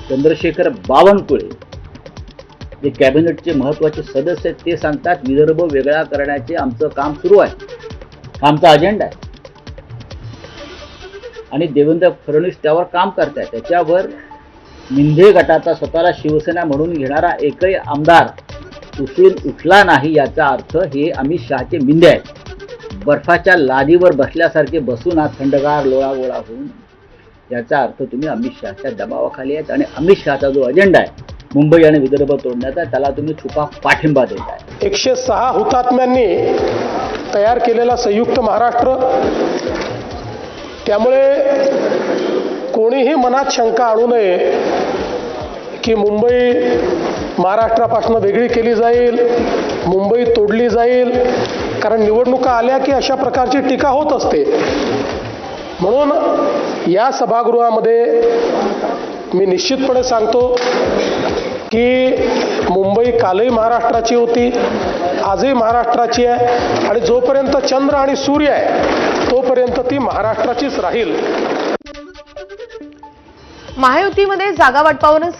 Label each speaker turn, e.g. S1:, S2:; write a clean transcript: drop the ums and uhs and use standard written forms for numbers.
S1: चंद्रशेखर बावनकुळे जे कॅबिनेटचे महत्त्वाचे सदस्य आहेत ते सांगतात विदर्भ वेगळा करण्याचे आमचं काम सुरू आहे, आमचा अजेंडा आहे आणि देवेंद्र फडणवीस त्यावर काम करतायत. त्याच्यावर मिंधे गटाचा स्वतःला शिवसेना म्हणून घेणारा एकही आमदार उचलून उठला नाही. याचा अर्थ हे अमित शहाचे मिंधे आहेत, बर्फाच्या लादीवर बसल्यासारखे बसून आज थंडगार लोळागोळा होऊन. याचा अर्थ तुम्ही अमित शहाच्या दबावाखाली आहेत आणि अमित शहाचा जो अजेंडा आहे मुंबई आणि विदर्भ तोडण्याचा त्याला तुम्ही छुपा पाठिंबा देत आहे.
S2: 106 हुतात्म्यांनी तयार केलेला संयुक्त महाराष्ट्र, त्यामुळे कोणीही मनात शंका आणू नये की मुंबई महाराष्ट्रापासून वेगळी केली जाईल, मुंबई तोडली जाईल. कारण निवडणुका आल्या की अशा प्रकारची टीका होत असते. म्हणून या सभागृहामध्ये मी निश्चितपणे सांगतो की मुंबई कालही महाराष्ट्राची होती, आजही महाराष्ट्राची आहे आणि जोपर्यंत चंद्र आणि सूर्य आहे तोपर्यंत ती महाराष्ट्राचीच राहील.
S3: महायुतीमध्ये जागा वाटपावरून